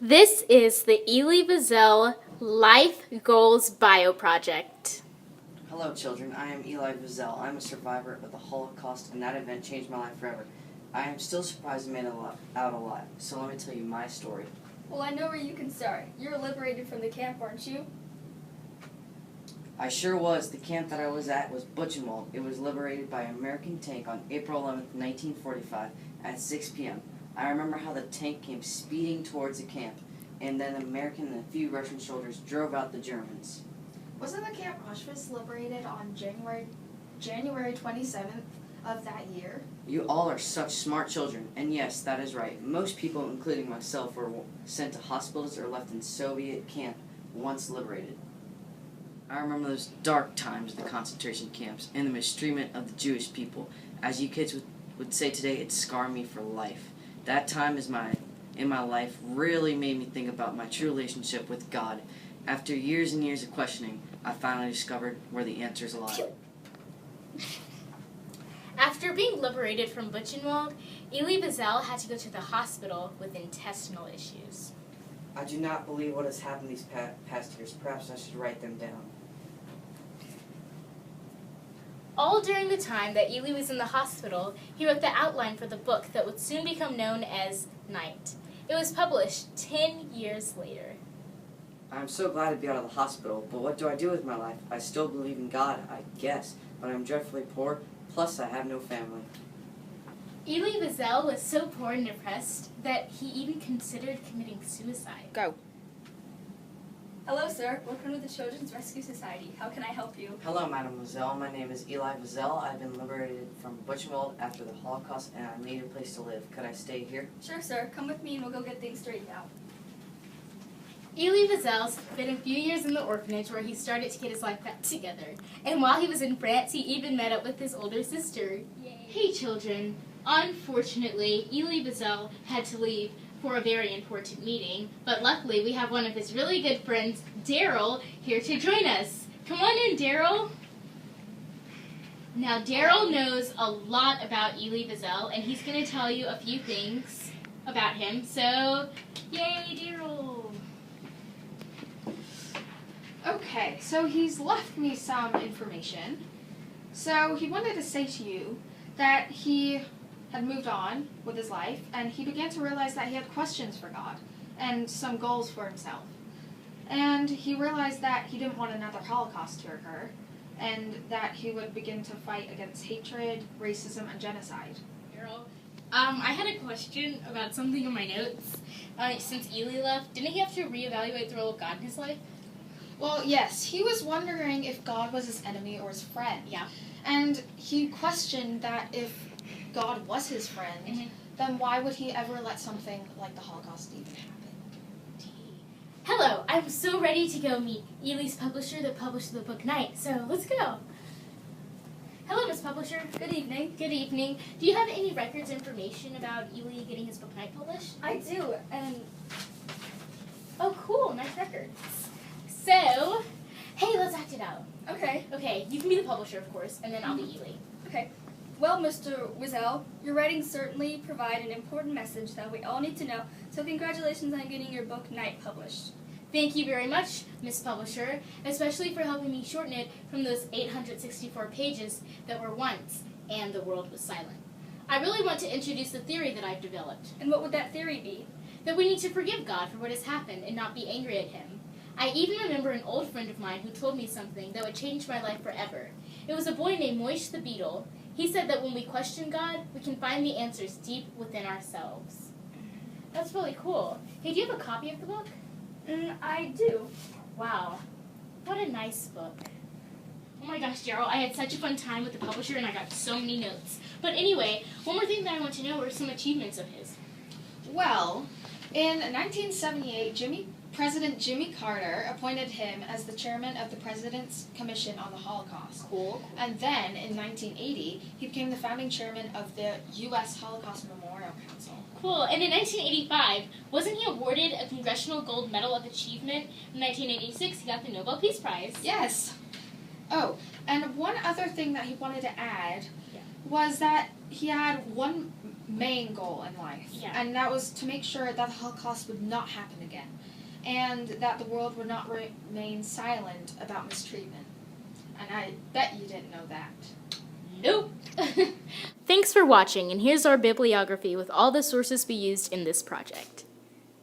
This is the Elie Wiesel Life Goals Bio Project. Hello children, I am Elie Wiesel. I'm a survivor of the Holocaust and that event changed my life forever. I am still surprised I made it out alive, so let me tell you my story. Well, I know where you can start. You're liberated from the camp, aren't you? I sure was. The camp that I was at was Buchenwald. It was liberated by an American tank on April 11th, 1945 at 6 p.m. I remember how the tank came speeding towards the camp, and then the American and a few Russian soldiers drove out the Germans. Wasn't the Camp Auschwitz liberated on January 27th of that year? You all are such smart children, and yes, that is right. Most people, including myself, were sent to hospitals or left in Soviet camp once liberated. I remember those dark times of the concentration camps and the mistreatment of the Jewish people. As you kids would say today, it scarred me for life. That time in my life really made me think about my true relationship with God. After years and years of questioning, I finally discovered where the answers lie. After being liberated from Buchenwald, Elie Wiesel had to go to the hospital with intestinal issues. I do not believe what has happened these past years. Perhaps I should write them down. All during the time that Elie was in the hospital, he wrote the outline for the book that would soon become known as Night. It was published 10 years later. I'm so glad to be out of the hospital, but what do I do with my life? I still believe in God, I guess, but I'm dreadfully poor, plus I have no family. Elie Wiesel was so poor and depressed that he even considered committing suicide. Go. Hello, sir. Welcome to the Children's Rescue Society. How can I help you? Hello, Mademoiselle. My name is Elie Wiesel. I've been liberated from Buchenwald after the Holocaust, and I need a place to live. Could I stay here? Sure, sir. Come with me and we'll go get things straightened out. Elie Wiesel spent a few years in the orphanage where he started to get his life back together. And while he was in France, he even met up with his older sister. Yay. Hey children, unfortunately, Elie Wiesel had to leave for a very important meeting, but luckily we have one of his really good friends, Daryl, here to join us. Come on in, Daryl. Now, Daryl knows a lot about Elie Wiesel, and he's going to tell you a few things about him. So, yay, Daryl. Okay, so he's left me some information. So he wanted to say to you that he had moved on with his life, and he began to realize that he had questions for God and some goals for himself. And he realized that he didn't want another Holocaust to occur, and that he would begin to fight against hatred, racism, and genocide. Daryl, I had a question about something in my notes. Since Elie left, didn't he have to reevaluate the role of God in his life? Well, yes, he was wondering if God was his enemy or his friend. Yeah. And he questioned that if God was his friend, then why would he ever let something like the Holocaust even happen? Hello, I'm so ready to go meet Elie's publisher that published the book Night, so let's go. Hello, Miss Publisher. Good evening. Good evening. Do you have any records information about Elie getting his book Night published? I do, and Oh, cool. Nice records. So, hey, let's act it out. okay. Okay, you can be the publisher, of course, and then I'll be Elie. Okay. Well, Mr. Wiesel, your writings certainly provide an important message that we all need to know, so congratulations on getting your book Night published. Thank you very much, Miss Publisher, especially for helping me shorten it from those 864 pages that were once, and the world was silent. I really want to introduce the theory that I've developed, And what would that theory be? that we need to forgive God for what has happened and not be angry at him. I even remember an old friend of mine who told me something that would change my life forever. It was a boy named Moish the Beetle. He said that when we question God, we can find the answers deep within ourselves. That's really cool. Hey, do you have a copy of the book? I do. Wow. What a nice book. Oh my gosh, Daryl, I had such a fun time with the publisher and I got so many notes. But anyway, one more thing that I want to know are some achievements of his. Well, in 1978, President Jimmy Carter appointed him as the chairman of the President's Commission on the Holocaust. Cool. And then, in 1980, he became the founding chairman of the U.S. Holocaust Memorial Council. Cool. And in 1985, wasn't he awarded a Congressional Gold Medal of Achievement? In 1986, he got the Nobel Peace Prize. Yes. Oh, and one other thing that he wanted to add was that he had one main goal in life. Yeah. And that was to make sure that the Holocaust would not happen again, and that the world would not remain silent about mistreatment. And I bet you didn't know that. Nope. Thanks for watching, and here's our bibliography with all the sources we used in this project.